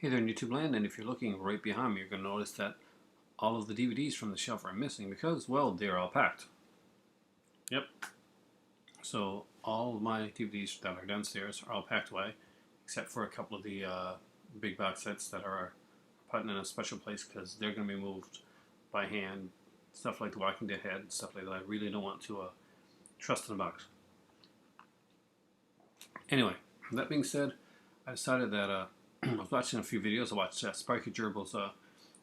Hey there in YouTube land, and if you're looking right behind me, you're going to notice that all of the DVDs from the shelf are missing because, well, they're all packed. Yep. So all of my DVDs that are downstairs are all packed away, except for a couple of the big box sets that are put in a special place because they're going to be moved by hand. Stuff like The Walking Dead head, stuff like that. I really don't want to trust in a box. Anyway, that being said, I decided that I was watching a few videos. I watched Sparky Gerbil's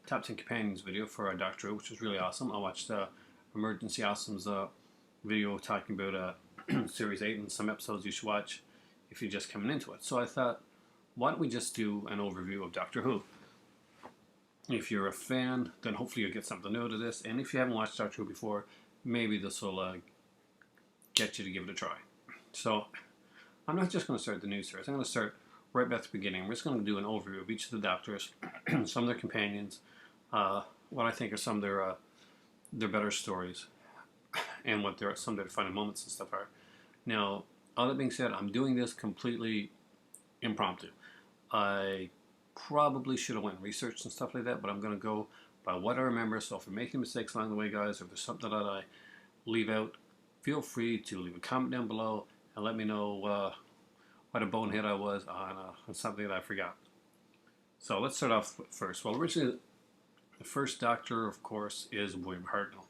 Top 10 Companions video for Doctor Who, which was really awesome. I watched Emergency Awesome's video talking about Series 8 and some episodes you should watch if you're just coming into it. So I thought, why don't we just do an overview of Doctor Who? If you're a fan, then hopefully you'll get something new out of this. And if you haven't watched Doctor Who before, maybe this will get you to give it a try. So I'm not just going to start the new series. I'm going to start right back at the beginning. We're just going to do an overview of each of the Doctors, some of their companions, what I think are some of their better stories, and what some of their funny moments and stuff are. Now, all that being said, I'm doing this completely impromptu. I probably should have went and researched and stuff like that, but I'm going to go by what I remember. So if I'm making mistakes along the way, guys, or if there's something that I leave out, feel free to leave a comment down below and let me know what a bonehead I was on something that I forgot. So let's start off first. Well, originally, the first Doctor, of course, is William Hartnell.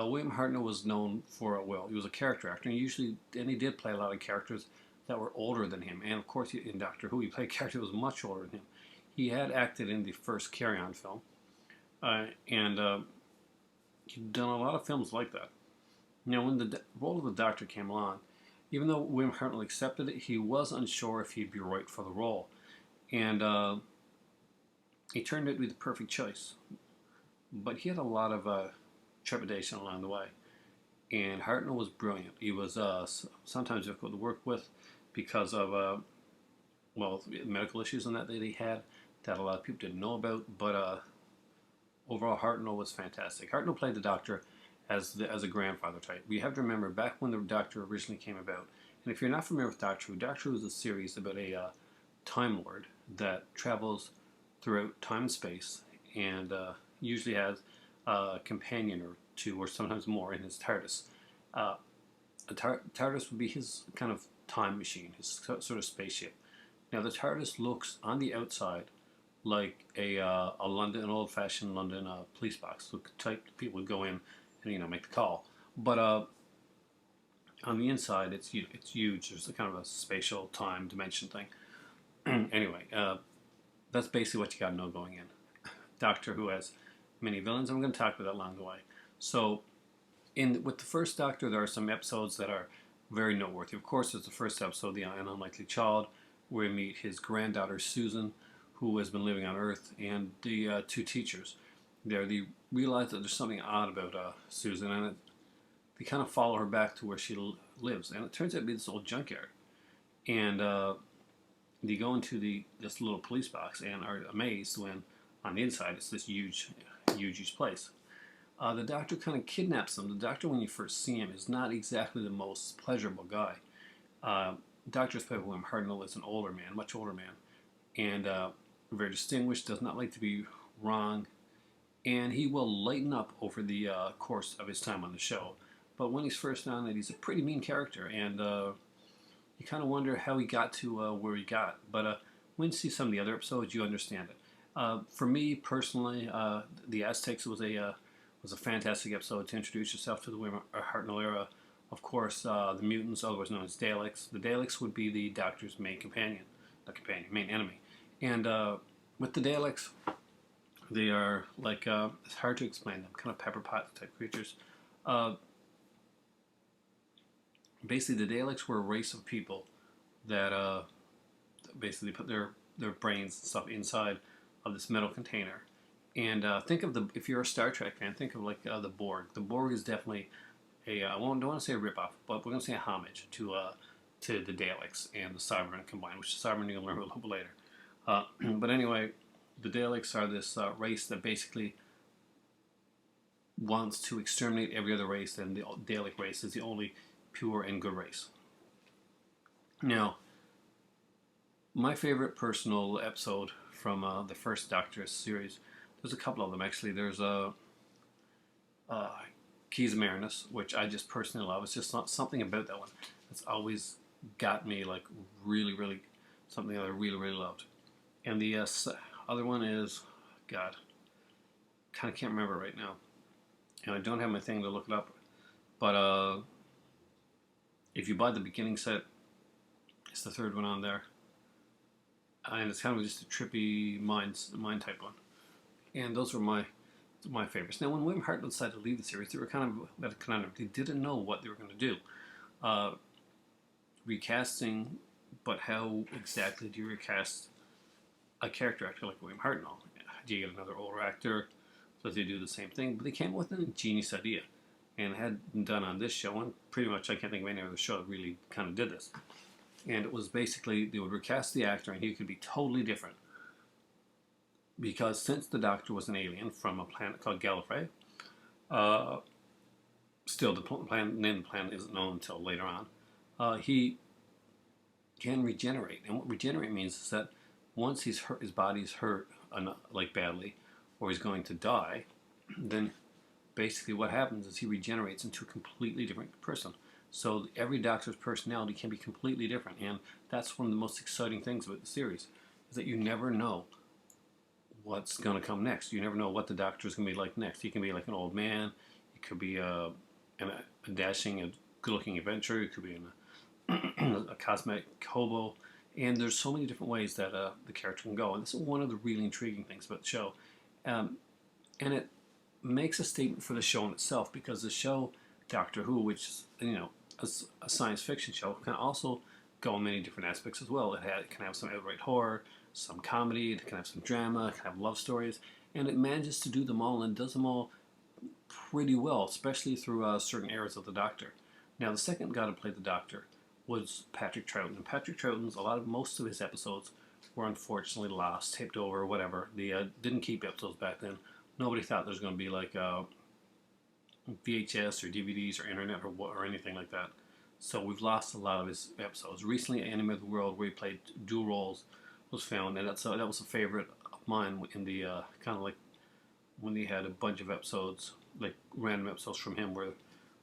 William Hartnell was known for, well, he was a character actor, and he did play a lot of characters that were older than him. And of course, in Doctor Who, he played a character that was much older than him. He had acted in the first Carry On film, and he'd done a lot of films like that. Now, when the role of the Doctor came along, even though William Hartnell accepted it, he was unsure if he'd be right for the role. And he turned out to be the perfect choice. But he had a lot of trepidation along the way. And Hartnell was brilliant. He was sometimes difficult to work with because of, well, medical issues and that he had that a lot of people didn't know about. But overall, Hartnell was fantastic. Hartnell played the Doctor as a grandfather type. We have to remember back when the Doctor originally came about, and if you're not familiar with Doctor Who is a series about a Time Lord that travels throughout time and space, and usually has a companion or two, or sometimes more, in his TARDIS. The TARDIS would be his kind of time machine, his sort of spaceship. Now the TARDIS looks on the outside like an old-fashioned London police box. So type people would go in and make the call. But on the inside, it's huge. There's a kind of a spatial time dimension thing. Anyway, that's basically what you got to know going in. Doctor Who has many villains, and I'm going to talk about that along the way. So, with the first Doctor, there are some episodes that are very noteworthy. Of course, there's the first episode, The Unlikely Child, where we meet his granddaughter Susan, who has been living on Earth, and the two teachers. They realize that there's something odd about Susan, and they kind of follow her back to where she lives. And it turns out to be this old junkyard. And they go into this little police box and are amazed when on the inside it's this huge place. The Doctor kind of kidnaps them. The Doctor, when you first see him, is not exactly the most pleasurable guy. Doctor's played by William Hartnell is an older man, much older man, and very distinguished, does not like to be wrong, and he will lighten up over the course of his time on the show. But when he's first on it, he's a pretty mean character, and you kind of wonder how he got to where he got. But when you see some of the other episodes, you understand it. For me personally, the Aztecs was a fantastic episode to introduce yourself to the William Hartnell era. Of course, the mutants, otherwise known as Daleks. The Daleks would be the Doctor's main main enemy. And with the Daleks, they are like, it's hard to explain them, kind of pepper pot type creatures. Basically, the Daleks were a race of people that basically put their brains and stuff inside of this metal container. And think of if you're a Star Trek fan, think of like the Borg. The Borg is definitely don't want to say a ripoff, but we're going to say a homage to the Daleks and the Cybermen combined, which the Cybermen you'll learn a little bit later. But anyway, the Daleks are this race that basically wants to exterminate every other race, and the Dalek race is the only pure and good race. Now, My favorite personal episode from the first Doctor series, there's a couple of them actually. There's uh, Keys of Marinus, which I just personally love. It's just not something about that one that's always got me like really, really something that I really, really loved. And the other one is, God, kind of can't remember right now. And I don't have my thing to look it up. But if you buy the beginning set, it's the third one on there. And it's kind of just a trippy mind type one. And those were my favorites. Now, when William Hartnett decided to leave the series, they were kind of at a conundrum. They didn't know what they were going to do. Recasting, but how exactly do you recast a character actor like William Hartnell? Do you get another older actor? So they do the same thing? But they came up with an ingenious idea, and it had been done on this show, and pretty much I can't think of any other show that really kind of did this. And it was basically they would recast the actor, and he could be totally different. Because since the Doctor was an alien from a planet called Gallifrey, still the name of the planet isn't known until later on, he can regenerate. And what regenerate means is that once his body's hurt like badly, or he's going to die, then basically what happens is he regenerates into a completely different person. So every Doctor's personality can be completely different, and that's one of the most exciting things about the series, is that you never know what's going to come next. You never know what the Doctor is going to be like next. He can be like an old man. He could be a dashing, a good-looking adventurer. He could be a cosmetic hobo. And there's so many different ways that the character can go. And this is one of the really intriguing things about the show. And it makes a statement for the show in itself, because the show Doctor Who, which is, a science fiction show, can also go in many different aspects as well. It can have some outright horror, some comedy, it can have some drama, it can have love stories, and it manages to do them all and does them all pretty well, especially through certain eras of the Doctor. Now, the second guy to play the Doctor was Patrick Troughton, and Patrick Troughton's most of his episodes were unfortunately lost, taped over, or whatever. They didn't keep episodes back then. Nobody thought there was going to be like VHS or DVDs or internet or anything like that. So we've lost a lot of his episodes. Recently, Enemy of the World, where he played dual roles, was found, and that was a favorite of mine in the kind of like when they had a bunch of episodes, like random episodes from him, where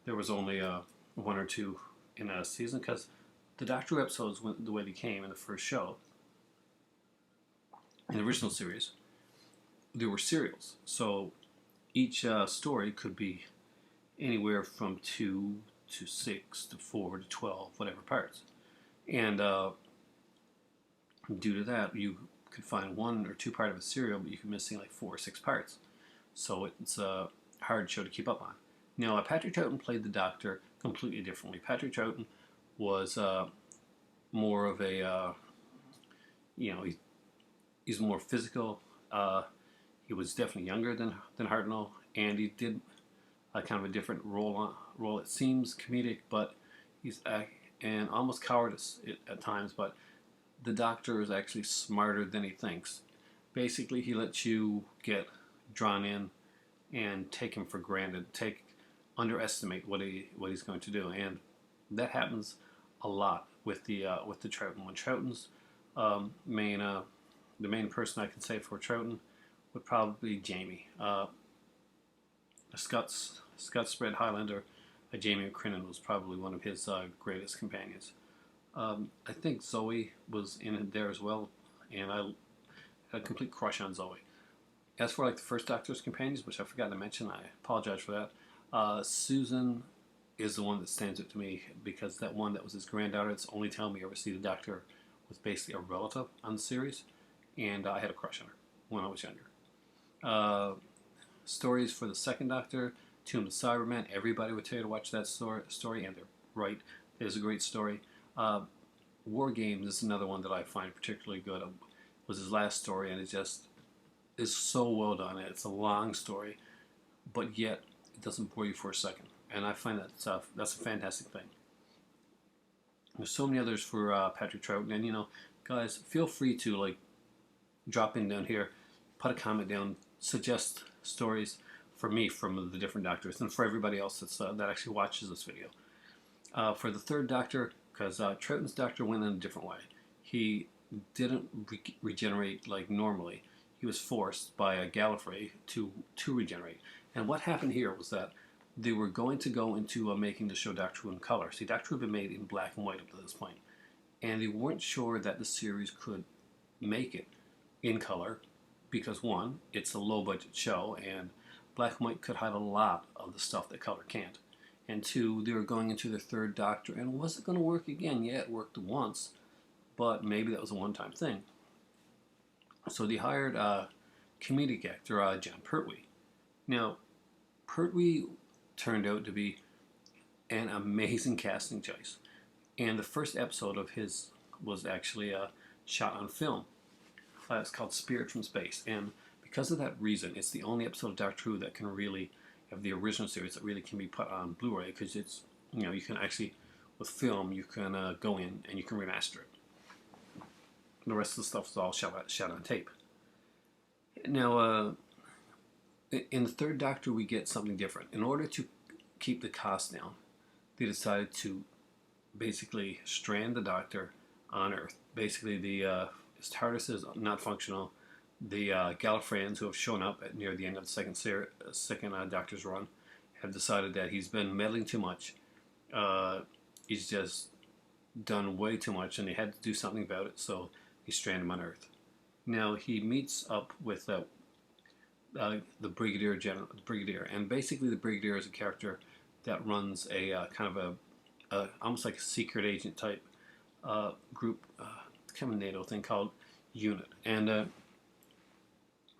there was only one or two in a season, because the Doctor Who episodes went the way they came in the first show. In the original series, there were serials, so each story could be anywhere from 2 to 6 to 4 to 12, whatever parts. And due to that, you could find 1 or 2 part of a serial, but you could missing like 4 or 6 parts. So it's a hard show to keep up on. Now, Patrick Troughton played the Doctor completely differently. Patrick Troughton was more of a, he's more physical. He was definitely younger than Hartnell, and he did kind of a different role. It seems comedic, but he's and almost cowardice at times. But the Doctor is actually smarter than he thinks. Basically, he lets you get drawn in and take him for granted, underestimate what he's going to do, and that happens a lot with the Troughton. When Troughton's the main person I can say for Troughton would probably be Jamie. Scott's spread Highlander, Jamie McCrinnan was probably one of his greatest companions. I think Zoe was in it there as well, and I had a complete crush on Zoe. As for like the first Doctor's companions, which I forgot to mention, I apologize for that. Susan is the one that stands out to me, because that one that was his granddaughter, it's the only time we ever see the Doctor was basically a relative on the series, and I had a crush on her when I was younger. Stories for the second Doctor, Tomb of the Cybermen, everybody would tell you to watch that story, and they're right. It is a great story. War Games is another one that I find particularly good. It was his last story, and it just is so well done. It's a long story, but yet it doesn't bore you for a second, and I find that's a fantastic thing. There's so many others for Patrick Troughton, and guys, feel free to drop in down here, put a comment down, suggest stories for me from the different Doctors, and for everybody else that actually watches this video. For the third Doctor, because Troughton's Doctor went in a different way. He didn't regenerate like normally. He was forced by a Gallifrey to regenerate. And what happened here was that they were going to go into making the show Doctor Who in color. See, Doctor Who had been made in black and white up to this point, and they weren't sure that the series could make it in color because one, it's a low budget show, and black and white could hide a lot of the stuff that color can't. And two, they were going into their third Doctor, and was it going to work again? Yeah, it worked once, but maybe that was a one-time thing. So they hired a comedic actor, John Pertwee. Now, Pertwee turned out to be an amazing casting choice, and the first episode of his was actually shot on film. It's called Spirit from Space, and because of that reason, it's the only episode of Doctor Who that can really, of the original series, that really can be put on Blu-ray, because it's, you can actually, with film, you can go in and you can remaster it. The rest of the stuff is all shot on tape. Now, in the third Doctor, we get something different. In order to keep the cost down, they decided to basically strand the Doctor on Earth. Basically, his TARDIS is not functional. The Gallifreyans, who have shown up near the end of the second Doctor's run, have decided that he's been meddling too much. He's just done way too much, and they had to do something about it, so he stranded him on Earth. Now, he meets up with the Brigadier, and basically the Brigadier is a character that runs a kind of a almost like a secret agent type group, kind of a NATO thing called Unit, and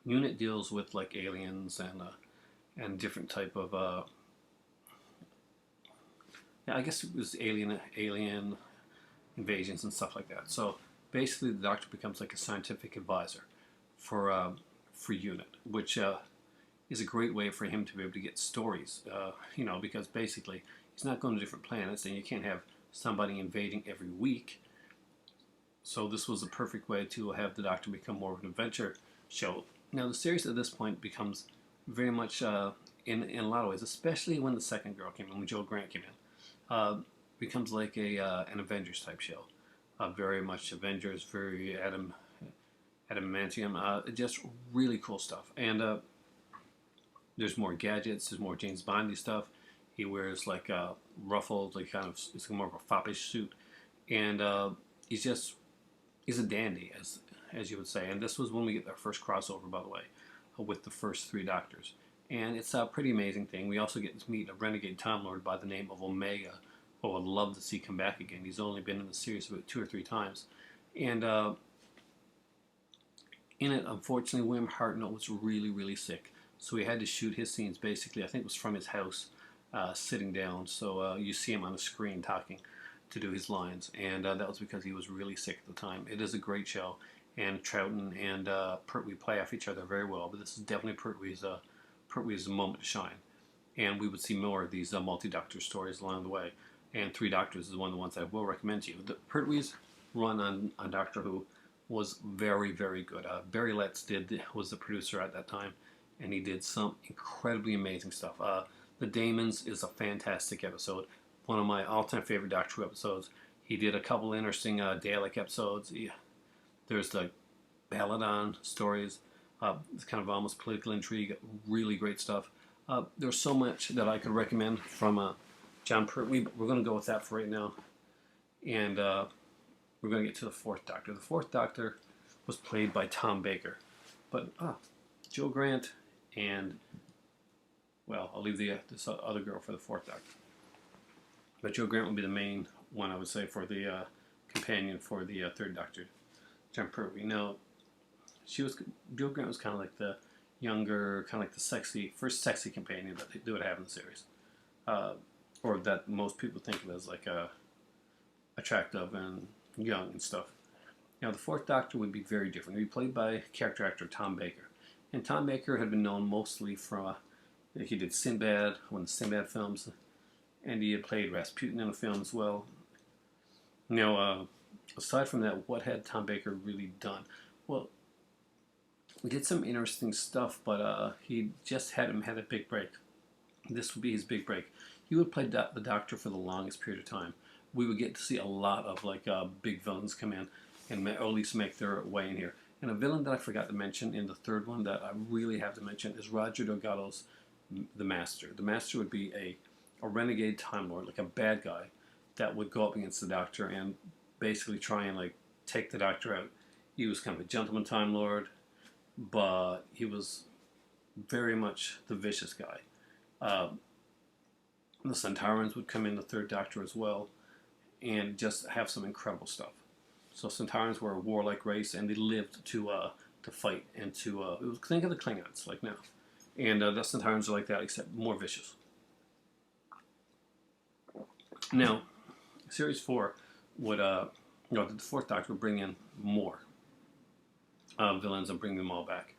Unit deals with like aliens and different type of I guess it was alien invasions and stuff like that. So basically, the Doctor becomes like a scientific advisor for Unit, which is a great way for him to be able to get stories. Because basically he's not going to different planets, and you can't have somebody invading every week. So this was a perfect way to have the Doctor become more of an adventure show. Now the series at this point becomes very much, in a lot of ways, especially when the second girl came in, when Joe Grant came in, becomes like an Avengers type show. Very much Avengers, very adamantium, just really cool stuff. And there's more gadgets, there's more James Bondy stuff. He wears like ruffled, like kind of, it's more of a foppish suit, and he's a dandy, as you would say. And this was when we get our first crossover, by the way, with the first three Doctors. And it's a pretty amazing thing. We also get to meet a renegade Time Lord by the name of Omega, who I would love to see come back again. He's only been in the series about 2 or 3 times. And in it, unfortunately, William Hartnett was really, really sick. So he had to shoot his scenes basically, I think it was from his house, sitting down. So you see him on the screen talking to do his lines. And that was because he was really sick at the time. It is a great show. And Troughton and Pertwee play off each other very well. But this is definitely Pertwee's moment to shine. And we would see more of these multi-Doctor stories along the way. And Three Doctors is one of the ones I will recommend to you. Pertwee's run on Doctor Who was very, very good. Barry Letts was the producer at that time, and he did some incredibly amazing stuff. The Daemons is a fantastic episode. One of my all-time favorite Doctor Who episodes. He did a couple interesting Dalek episodes. There's the Baladon stories. It's kind of almost political intrigue. Really great stuff. There's so much that I could recommend from John Pertwee, but we're going to go with that for right now. And we're going to get to the fourth Doctor. The fourth Doctor was played by Tom Baker. But Joe Grant and, well, I'll leave this other girl for the fourth Doctor. But Joe Grant would be the main one, I would say, for the companion for the third Doctor, John Pertwee. Now, Joe Grant was kind of like the younger, kind of like the first sexy companion that they would have in the series. Or that most people think of as like attractive and young and stuff. Now, the fourth Doctor would be very different. He would be played by character actor Tom Baker. And Tom Baker had been known mostly from, he did Sinbad, one of the Sinbad films, and he had played Rasputin in a film as well. Now, aside from that, what had Tom Baker really done? Well, he did some interesting stuff, but he just hadn't had a big break. This would be his big break. He would play the Doctor for the longest period of time. We would get to see a lot of like big villains come in. and or at least make their way in here. And a villain that I forgot to mention in the third one that I really have to mention is Roger Delgado's the Master. The Master would be a renegade Time Lord, like a bad guy, that would go up against the Doctor and basically try and like take the Doctor out. He was kind of a gentleman Time Lord, but he was very much the vicious guy. The Centaurans would come in the third Doctor as well, and just have some incredible stuff. So Centaurans were a warlike race, and they lived to fight and to think of the Klingons like now, and the Centaurans are like that except more vicious. Now, Series 4 would the fourth Doctor would bring in more villains and bring them all back.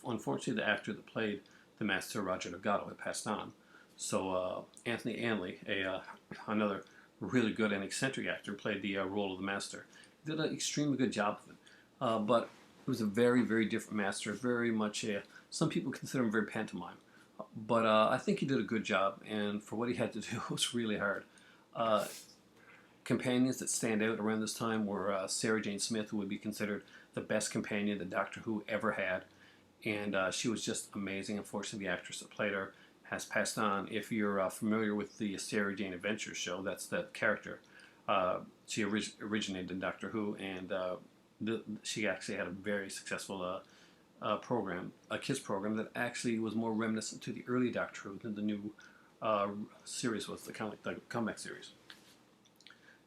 Unfortunately, the actor that played the Master, Roger Delgado, had passed on. So Anthony Anley, another really good and eccentric actor, played the role of the Master. He did an extremely good job of it. But it was a very, very different Master. Very much some people consider him very pantomime. But I think he did a good job, and for what he had to do, it was really hard. Companions that stand out around this time were Sarah Jane Smith, who would be considered the best companion that Doctor Who ever had. And she was just amazing. Unfortunately, the actress that played her has passed on. If you're familiar with the Sarah Jane Adventures show, that's that character. She originated in Doctor Who, and she actually had a very successful program, a kids program that actually was more reminiscent to the early Doctor Who than the new series was, the kind of like the comeback series.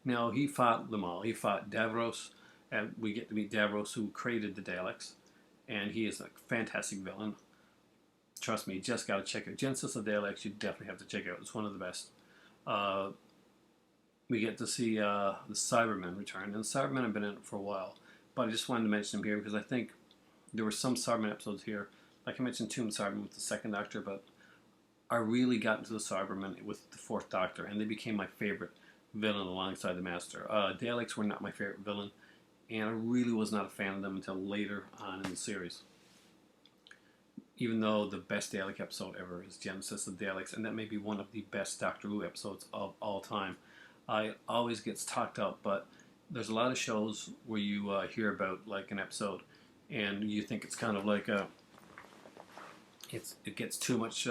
Now, he fought them all. He fought Davros, and we get to meet Davros, who created the Daleks, and he is a fantastic villain. Trust me, you just got to check it. Genesis of Daleks, you definitely have to check out. It's one of the best. We get to see the Cybermen return, and the Cybermen have been in it for a while, but I just wanted to mention them here because I think there were some Cybermen episodes here. Like I mentioned Tomb Cybermen with the second Doctor, but I really got into the Cybermen with the fourth Doctor, and they became my favorite villain alongside the Master. Daleks were not my favorite villain, and I really was not a fan of them until later on in the series. Even though the best Dalek episode ever is Genesis of Daleks, and that may be one of the best Doctor Who episodes of all time. It always gets talked up, but there's a lot of shows where you hear about like an episode, and you think it's kind of like it gets too much,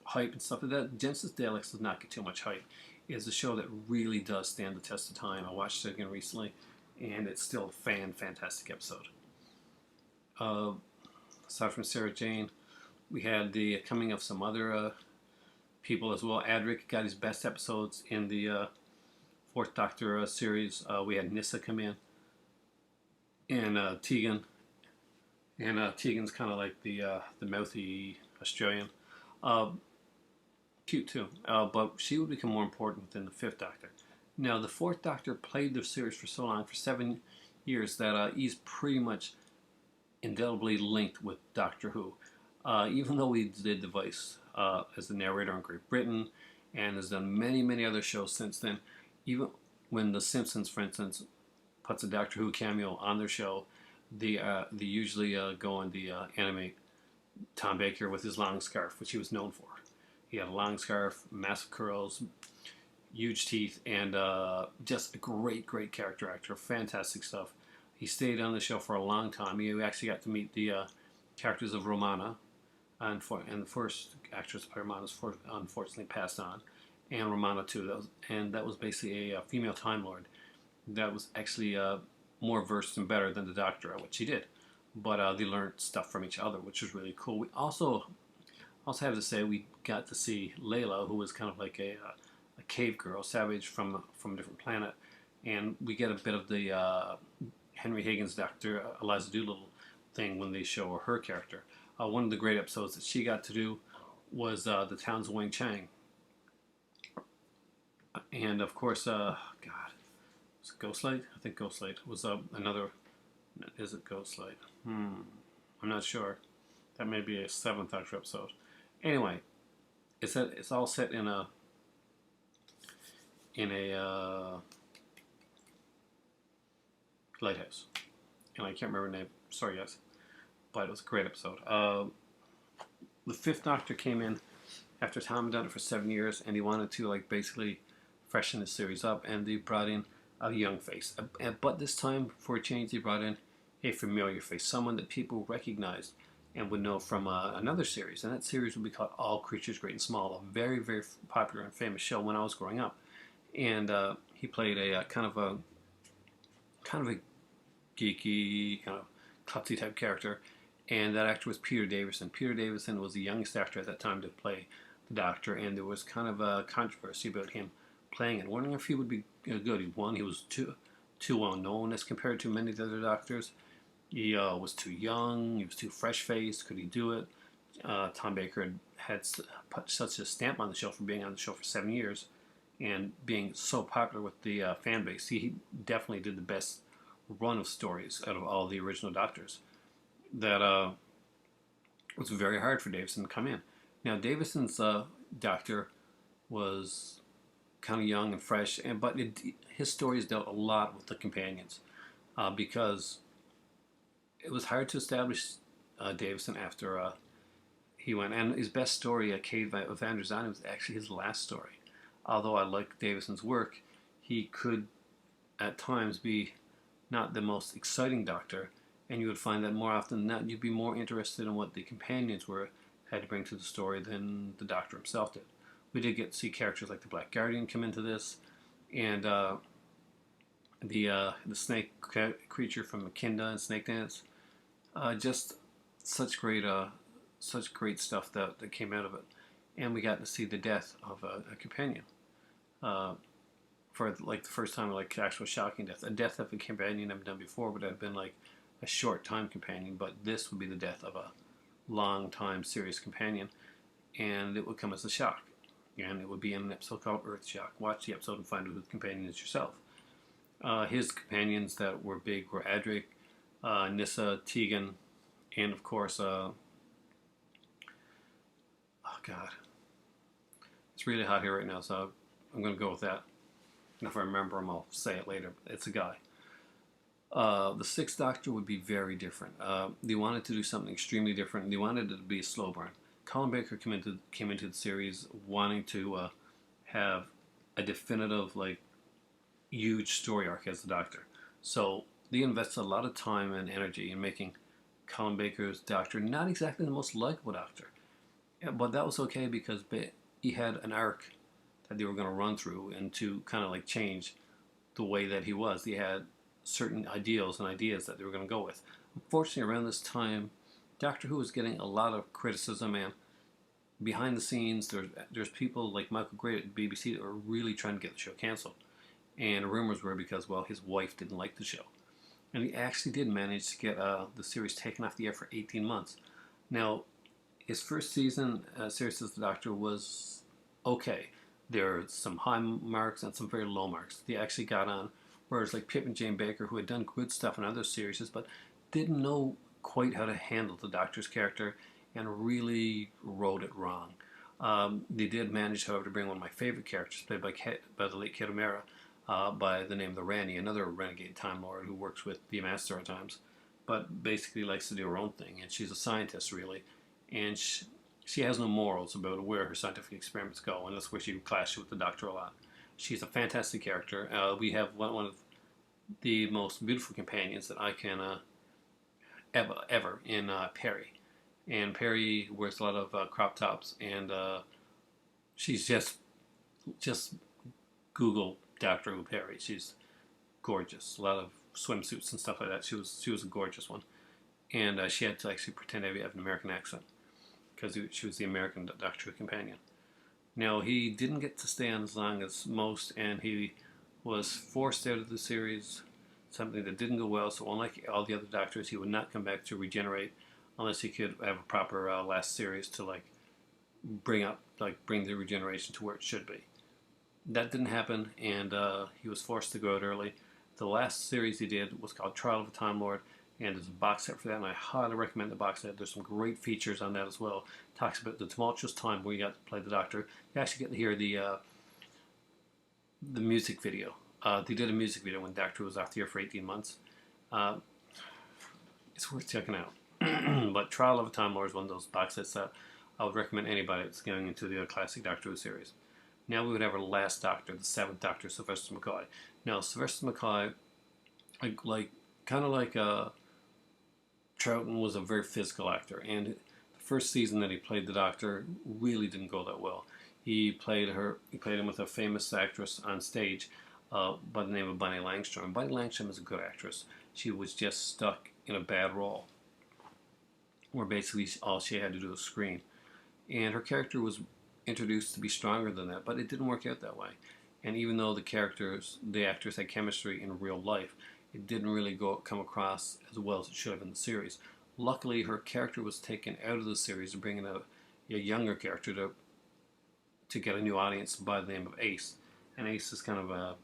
hype and stuff like that. Genesis Daleks does not get too much hype. It's a show that really does stand the test of time. I watched it again recently, and it's still a fantastic episode. Aside from Sarah Jane, we had the coming of some other people as well. Adric got his best episodes in the fourth Doctor series. We had Nyssa come in, and Tegan. And Tegan's kind of like the mouthy Australian. Cute too, but she would become more important within the fifth Doctor. Now, the fourth Doctor played the series for so long, for 7 years, that he's pretty much indelibly linked with Doctor Who. Even though he did the voice as the narrator in Great Britain, and has done many other shows since then, even when The Simpsons, for instance, puts a Doctor Who cameo on their show, they usually go and animate Tom Baker with his long scarf, which he was known for. He had a long scarf, massive curls, huge teeth, and just a great character actor. Fantastic stuff. He stayed on the show for a long time. You actually got to meet the characters of Romana, and the first actress of Romana unfortunately passed on, and Romana too. That was basically a female Time Lord that was actually more versed and better than the Doctor at what she did. But they learned stuff from each other, which was really cool. We also have to say we got to see Layla, who was kind of like a cave girl, savage from a different planet, and we get a bit of the Henry Higgins Doctor Eliza Doolittle thing when they show her character. One of the great episodes that she got to do was the Towns of Wing Chang, and of course, was it Ghostlight? I think Ghostlight was another. Is it Ghostlight? I'm not sure. That may be a seventh Doctor episode. Anyway, it's all set in a lighthouse, and I can't remember the name. Sorry, guys, but it was a great episode. The fifth Doctor came in after Tom had done it for 7 years, and he wanted to basically freshen the series up, and they brought in a young face. But this time, for a change, they brought in a familiar face, someone that people recognized and would know from another series. And that series would be called All Creatures Great and Small, a very, very popular and famous show when I was growing up. And he played a kind of a geeky, kind of klutzy type character. And that actor was Peter Davison. Peter Davison was the youngest actor at that time to play the Doctor, and there was kind of a controversy about him playing it, wondering if he would be good. He was too well known as compared to many of the other Doctors. He was too young. He was too fresh faced. Could he do it? Tom Baker had put such a stamp on the show for being on the show for 7 years and being so popular with the fan base. He definitely did the best run of stories out of all the original Doctors. That it was very hard for Davison to come in. Now, Davison's Doctor was kind of young and fresh, but his stories dealt a lot with the companions because it was hard to establish Davison after he went. And his best story, Cave of Androzani, was actually his last story. Although I like Davison's work, he could at times be not the most exciting Doctor, and you would find that more often than not, you'd be more interested in what the companions had to bring to the story than the Doctor himself did. We did get to see characters like the Black Guardian come into this, and the snake creature from Makinda and Snake Dance. Just such great stuff that came out of it, and we got to see the death of a companion. For like the first time, like actual shocking death, a death of a companion I've done before, but it had been like a short time companion. But this would be the death of a long time serious companion, and it would come as a shock. And it would be in an episode called Earthshock. Watch the episode and find out who the companion is yourself. His companions that were big were Adric, Nyssa, Tegan, and of course, oh God, it's really hot here right now, so I'm going to go with that. And if I remember him, I'll say it later. It's a guy. The Sixth Doctor would be very different. They wanted to do something extremely different. They wanted it to be a slow burn. Colin Baker came into the series wanting to have a definitive, like, huge story arc as the Doctor. So they invested a lot of time and energy in making Colin Baker's Doctor not exactly the most likable Doctor. But that was okay because he had an arc that they were going to run through and to kind of like change the way that he was. They had certain ideals and ideas that they were going to go with. Unfortunately, around this time, Doctor Who was getting a lot of criticism, and behind the scenes, there's people like Michael Gray at the BBC that were really trying to get the show cancelled. And rumors were because, well, his wife didn't like the show. And he actually did manage to get the series taken off the air for 18 months. Now, his first season, series as the Doctor, was okay. There are some high marks and some very low marks. They actually got on, whereas like Pip and Jane Baker, who had done good stuff in other series, but didn't know quite how to handle the Doctor's character and really wrote it wrong. They did manage, however, to bring one of my favorite characters, played by the late Kate O'Mara, by the name of the Rani, another renegade Time Lord who works with the Master at times, but basically likes to do her own thing. And she's a scientist, really, and she has no morals about where her scientific experiments go, and that's where she clashes with the Doctor a lot. She's a fantastic character. We have one of the most beautiful companions that I can ever in Perry. And Perry wears a lot of crop tops, and she's just Google Doctor Who Perry. She's gorgeous. A lot of swimsuits and stuff like that. She was a gorgeous one, and she had to actually pretend to have an American accent because she was the American Doctor Who companion. Now, he didn't get to stay on as long as most, and he was forced out of the series, something that didn't go well. So unlike all the other Doctors, he would not come back to regenerate unless he could have a proper last series to bring the regeneration to where it should be. That didn't happen, and he was forced to go out early. The last series he did was called Trial of a Time Lord, and there's a box set for that, and I highly recommend the box set. There's some great features on that as well. It talks about the tumultuous time where you got to play the Doctor. You actually get to hear the music video. They did a music video when Doctor was off the air for 18 months. It's worth checking out. But Trial of a Time Lord is one of those box sets that I would recommend anybody that's going into the classic Doctor Who series. Now we would have our last Doctor, the seventh Doctor, Sylvester McCoy. Now, Sylvester McCoy, like kind of like Troughton, was a very physical actor, and the first season that he played the Doctor really didn't go that well. He played him with a famous actress on stage by the name of Bunny Langstrom. And Bunny Langstrom is a good actress. She was just stuck in a bad role, where basically all she had to do was scream. And her character was introduced to be stronger than that, but it didn't work out that way. And even though the actors had chemistry in real life, it didn't really come across as well as it should have in the series. Luckily, her character was taken out of the series to bring in a younger character to get a new audience by the name of Ace. And Ace is kind of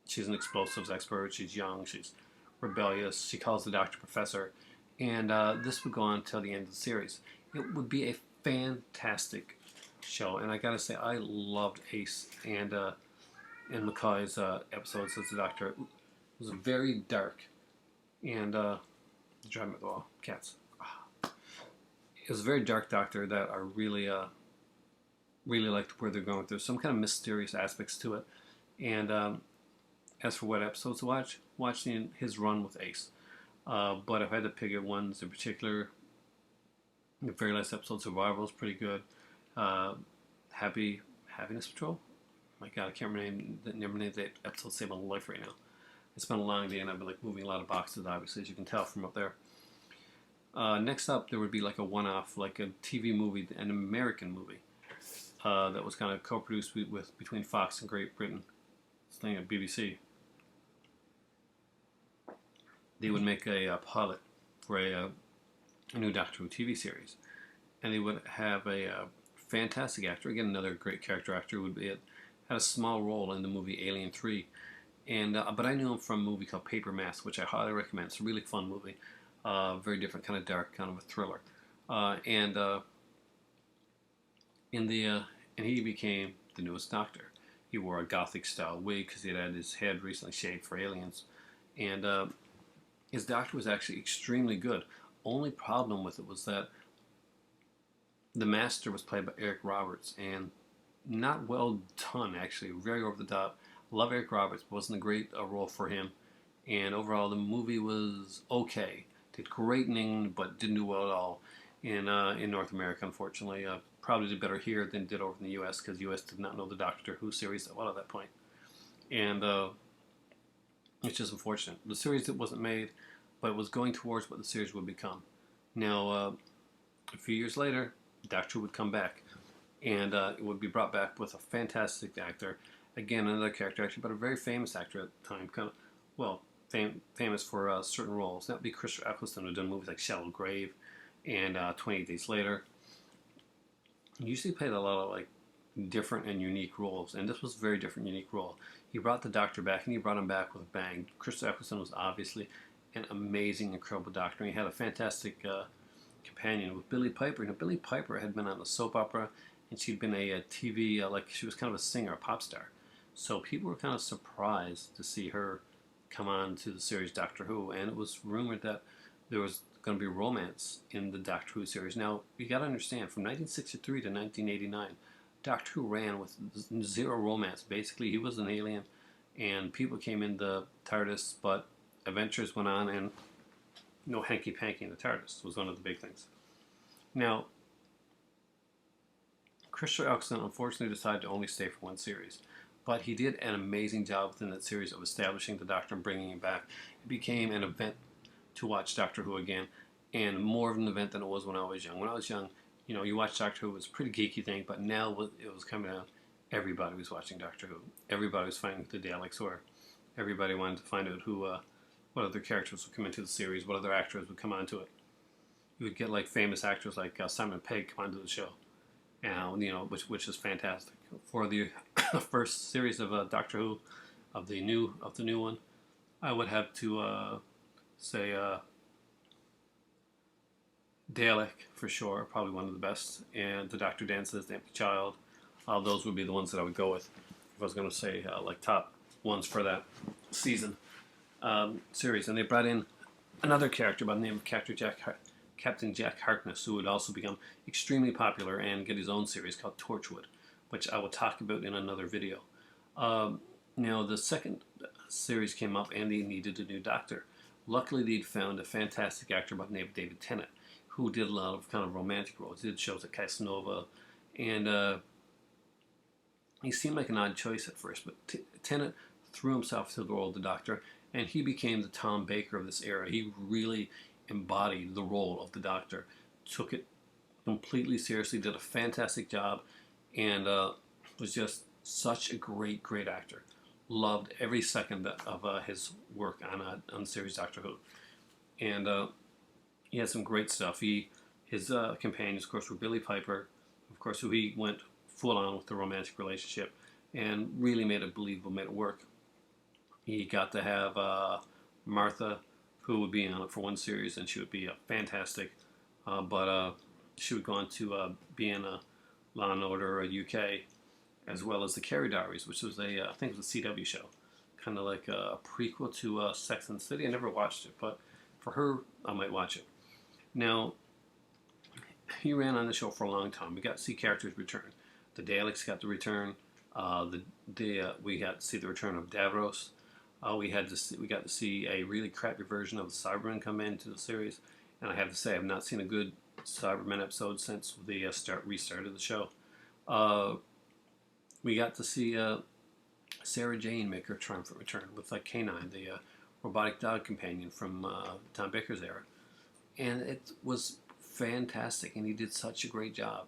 she's an explosives expert. She's young. She's rebellious. She calls the Doctor Professor. And this would go on until the end of the series. It would be a fantastic show. And I gotta say, I loved Ace and McCoy's episodes as the Doctor. It was very dark. And drive me at the wall. Cats. It was a very dark Doctor that I really liked where they're going. There's some kind of mysterious aspects to it. And as for what episodes to watch, watching his run with Ace. But if I had to pick ones in particular, the very last episode, Survival, is pretty good. Happiness Patrol? My God, I can't remember that episode saved my life right now. It's been a long day and I've been moving a lot of boxes, obviously, as you can tell from up there. Next up, there would be a one-off, a TV movie, an American movie, that was kind of co-produced between Fox and Great Britain. This thing at BBC. They would make a pilot for a new Doctor Who TV series, and they would have a fantastic actor, again another great character actor, had a small role in the movie Alien 3, and but I knew him from a movie called Paper Mask, which I highly recommend. It's a really fun movie, very different, kind of dark, kind of a thriller, and he became the newest Doctor. He wore a gothic style wig because he had his head recently shaved for Aliens, and his Doctor was actually extremely good. Only problem with it was that the Master was played by Eric Roberts, and not well done, actually. Very over the top. Love Eric Roberts, but wasn't a great role for him. And overall, the movie was okay. Did great in England, but didn't do well at all in North America, unfortunately. Probably did better here than did over in the U.S., because the U.S. did not know the Doctor Who series that well at that point. And it's just unfortunate. The series that wasn't made, but it was going towards what the series would become. Now, a few years later, Doctor Who would come back, and it would be brought back with a fantastic actor. Again, another character actor, but a very famous actor at the time. Kind of, famous for certain roles. That would be Christopher Eccleston, who had done movies like Shallow Grave and 28 Days Later. He usually played a lot of different and unique roles, and this was a very different, unique role. He brought the Doctor back, and he brought him back with a bang. Christopher Eccleston was obviously an amazing, incredible Doctor. And he had a fantastic companion with Billie Piper. Billie Piper had been on a soap opera, and she'd been a TV, she was kind of a singer, a pop star. So people were kind of surprised to see her come on to the series Doctor Who, and it was rumored that there was going to be romance in the Doctor Who series. Now, you got to understand, from 1963 to 1989, Doctor Who ran with zero romance. Basically, he was an alien, and people came in the TARDIS, but adventures went on, and no hanky-panky in the TARDIS was one of the big things. Now, Christopher Eccleston unfortunately decided to only stay for one series, but he did an amazing job within that series of establishing the Doctor and bringing him back. It became an event to watch Doctor Who again, and more of an event than it was when I was young. When I was young, you watched Doctor Who, it was a pretty geeky thing, but now it was coming out, everybody was watching Doctor Who. Everybody was finding who the Daleks were. Everybody wanted to find out what other characters would come into the series, what other actors would come onto it. You would get famous actors like Simon Pegg come onto the show, and which is fantastic. For the first series of Doctor Who, of the new one, I would have to say Dalek for sure, probably one of the best, and The Doctor Dances, The Empty Child. Those would be the ones that I would go with if I was going to say top ones for that season series. And they brought in another character by the name of Captain Jack Hartnett, who would also become extremely popular and get his own series called Torchwood, which I will talk about in another video. Now, the second series came up and they needed a new Doctor. Luckily, they'd found a fantastic actor by the name of David Tennant, who did a lot of kind of romantic roles. He did shows like Casanova, and he seemed like an odd choice at first, but Tennant threw himself to the role of the Doctor, and he became the Tom Baker of this era. He really embodied the role of the Doctor, took it completely seriously, did a fantastic job, and was just such a great, great actor. Loved every second of his work on the series Doctor Who, and he had some great stuff. His companions, of course, were Billie Piper, of course, who he went full on with the romantic relationship, and really made it believable, made it work. He got to have Martha, who would be on it for one series, and she would be fantastic. But she would go on to be in Law and Order UK, as well as the Carrie Diaries, which was I think it was a CW show, kind of like a prequel to Sex and the City. I never watched it, but for her, I might watch it. Now, he ran on the show for a long time. We got to see characters return. The Daleks got to return. We got to see the return of Davros. We got to see a really crappy version of the Cybermen come into the series, and I have to say I've not seen a good Cybermen episode since the restart of the show. We got to see Sarah Jane make her triumphant return with K9, the robotic dog companion from Tom Baker's era, and it was fantastic, and he did such a great job.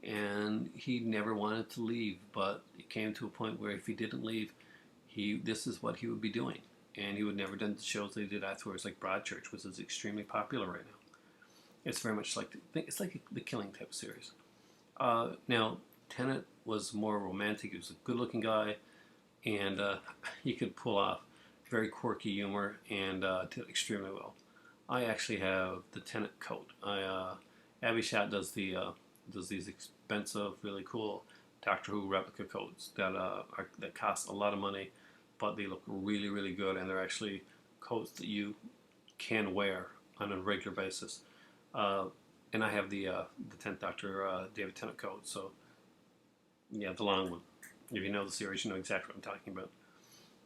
And he never wanted to leave, but it came to a point where if he didn't leave, this is what he would be doing, and he would never done the shows they did afterwards, like Broadchurch, which is extremely popular right now. It's very much like the Killing type of series. Now, Tennant was more romantic. He was a good-looking guy, and he could pull off very quirky humor and did extremely well. I actually have the Tennant coat. Abby Shat does these expensive, really cool Doctor Who replica coats that cost a lot of money, but they look really, really good, and they're actually coats that you can wear on a regular basis. And I have the 10th Doctor David Tennant coat, so yeah, the long one. If you know the series, you know exactly what I'm talking about.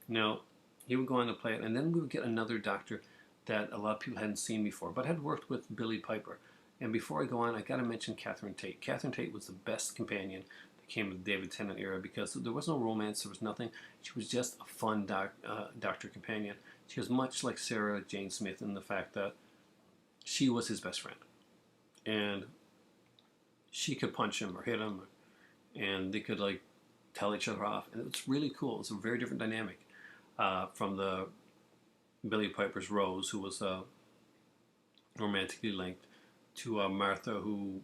Now, he would go on to play it, and then we would get another Doctor that a lot of people hadn't seen before, but had worked with Billie Piper. And before I go on, I got to mention Catherine Tate. Catherine Tate was the best companion that came of the David Tennant era, because there was no romance, there was nothing. She was just a fun Doctor companion. She was much like Sarah Jane Smith in the fact that she was his best friend. And she could punch him or hit him, and they could tell each other off. And it's really cool. It's a very different dynamic from the Billie Piper's Rose, who was romantically linked, to Martha, who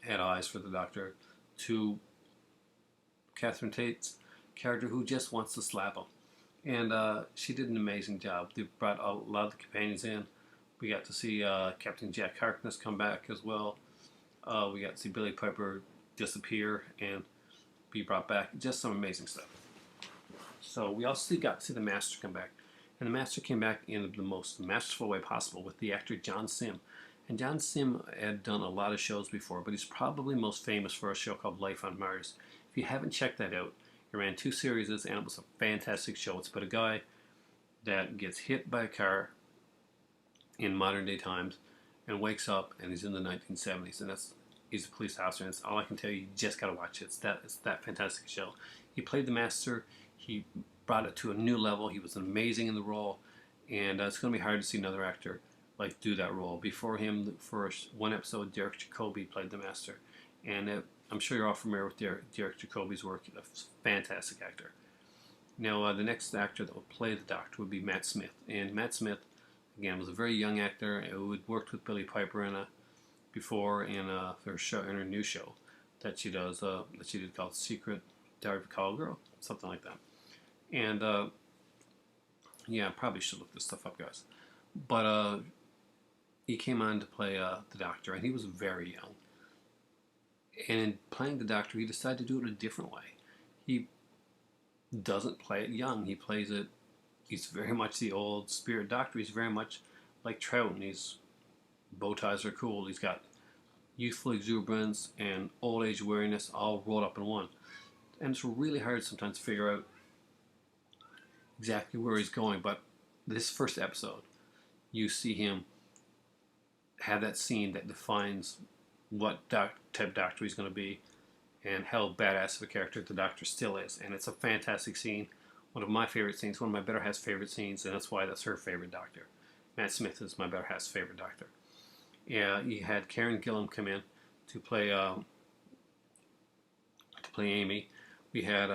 had eyes for the Doctor, to Catherine Tate's character, who just wants to slap him. And she did an amazing job. They brought a lot of the companions in. We got to see Captain Jack Harkness come back as well. We got to see Billie Piper disappear and be brought back. Just some amazing stuff. So we also got to see the Master come back. And the Master came back in the most masterful way possible with the actor John Sim. And John Sim had done a lot of shows before, but he's probably most famous for a show called Life on Mars. If you haven't checked that out, he ran 2 series, and it was a fantastic show. It's about a guy that gets hit by a car in modern day times and wakes up, and he's in the 1970s, and he's a police officer, and that's all I can tell you. You just got to watch it. It's that fantastic show. He played the Master. He brought it to a new level. He was amazing in the role, and it's going to be hard to see another actor do that role. Before him, the first one episode, Derek Jacobi played the Master, and I'm sure you're all familiar with Derek Jacobi's work. He's a fantastic actor. Now, the next actor that would play the Doctor would be Matt Smith, and Matt Smith, again, was a very young actor who had worked with Billie Piper before in her new show that she did called Secret Diary of a Call Girl, something like that. And yeah, I probably should look this stuff up, guys. But he came on to play the Doctor, and he was very young. And in playing the Doctor, he decided to do it a different way. He doesn't play it young. He plays it. He's very much the old spirit Doctor. He's very much like Troughton. His bow ties are cool. He's got youthful exuberance and old age weariness all rolled up in one. And it's really hard sometimes to figure out exactly where he's going. But this first episode, you see him have that scene that defines what type of Doctor he's going to be, and how badass of a character the Doctor still is. And it's a fantastic scene. One of my favorite scenes, one of my better half's favorite scenes, and that's why that's her favorite Doctor. Matt Smith is my better half's favorite Doctor. Yeah, you had Karen Gillan come in to play Amy. We had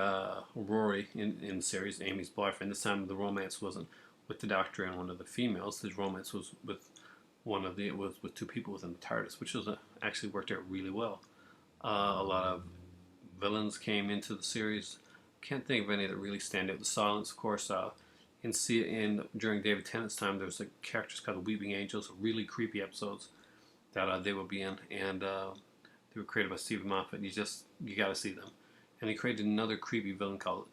Rory in the series, Amy's boyfriend. This time the romance wasn't with the Doctor and one of the females. His romance was with with two people within the TARDIS, which was actually worked out really well. A lot of villains came into the series. Can't think of any that really stand out. The Silence, of course. During David Tennant's time, there was characters called the Weeping Angels, really creepy episodes that they would be in, and they were created by Stephen Moffat. You got to see them. And he created another creepy villain called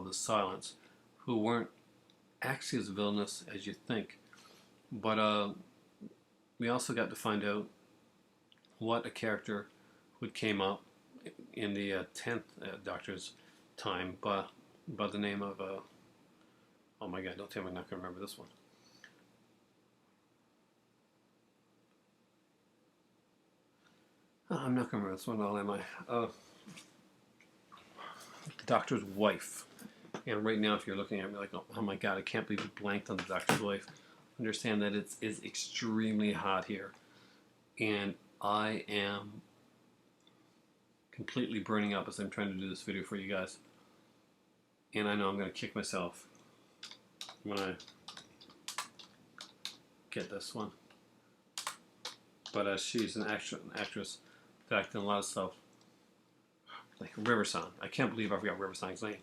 the Silence, who weren't actually as villainous as you think. But we also got to find out what a character who came up in the 10th Doctor's time by the name of oh my god, don't tell me I'm not going to remember this one. I'm not going to remember this one at all, am I? The Doctor's wife. And right now, if you're looking at me like, oh my god, I can't believe you blanked on the Doctor's wife, understand that it is extremely hot here. And I am completely burning up as I'm trying to do this video for you guys. And I know I'm going to kick myself when I get this one. But she's an actress that acted in a lot of stuff. Like River Song. I can't believe I forgot River Song's name.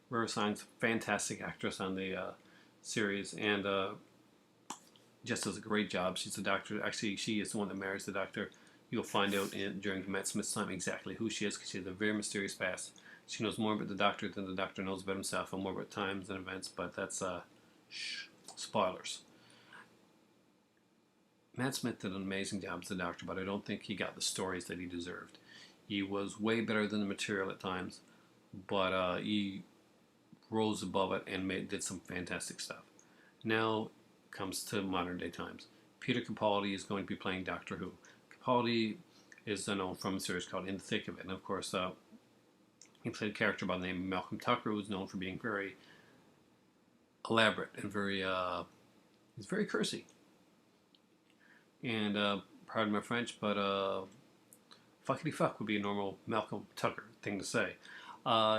River Song's a fantastic actress on the series, and just does a great job. She's the Doctor. Actually, she is the one that marries the Doctor. You'll find out during Matt Smith's time exactly who she is, because she has a very mysterious past. She knows more about the Doctor than the Doctor knows about himself, and more about times and events, but that's spoilers. Matt Smith did an amazing job as the Doctor, but I don't think he got the stories that he deserved. He was way better than the material at times, but he rose above it and did some fantastic stuff. Now comes to modern day times. Peter Capaldi is going to be playing Doctor Who. Capaldi is known from a series called In the Thick of It, and of course he played a character by the name of Malcolm Tucker, who was known for being very elaborate and he's very cursy. And pardon my French, but fuckity fuck would be a normal Malcolm Tucker thing to say.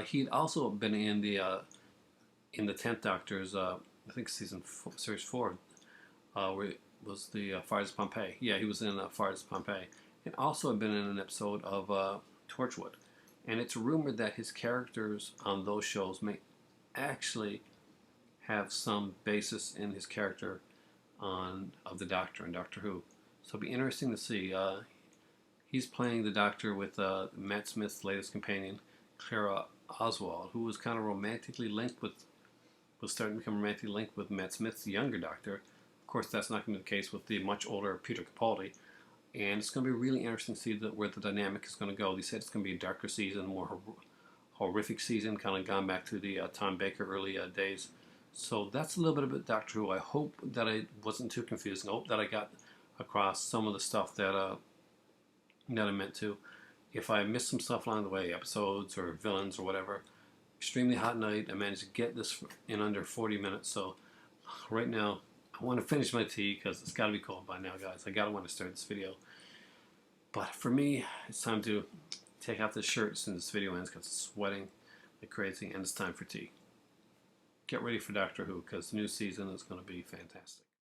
He'd also been in the 10th Doctor's, I think series 4, where it was the Fires of Pompeii. Yeah, he was in Fires of Pompeii. And also had been in an episode of Torchwood. And it's rumored that his characters on those shows may actually have some basis in his character of the Doctor and Doctor Who. So it'll be interesting to see. He's playing the Doctor with Matt Smith's latest companion, Clara Oswald, who was kind of was starting to become romantically linked with Matt Smith's younger Doctor. Of course, that's not going to be the case with the much older Peter Capaldi. And it's going to be really interesting to see where the dynamic is going to go. They said it's going to be a darker season, a more horrific season, kind of gone back to the Tom Baker early days. So that's a little bit about Doctor Who. I hope that I wasn't too confusing. I hope that I got across some of the stuff that I meant to. If I missed some stuff along the way, episodes or villains or whatever, extremely hot night. I managed to get this in under 40 minutes. So right now, I want to finish my tea because it's got to be cold by now, guys. I got to want to start this video. But for me, it's time to take off this shirt as soon as this video ends because it's sweating like crazy and it's time for tea. Get ready for Doctor Who because the new season is going to be fantastic.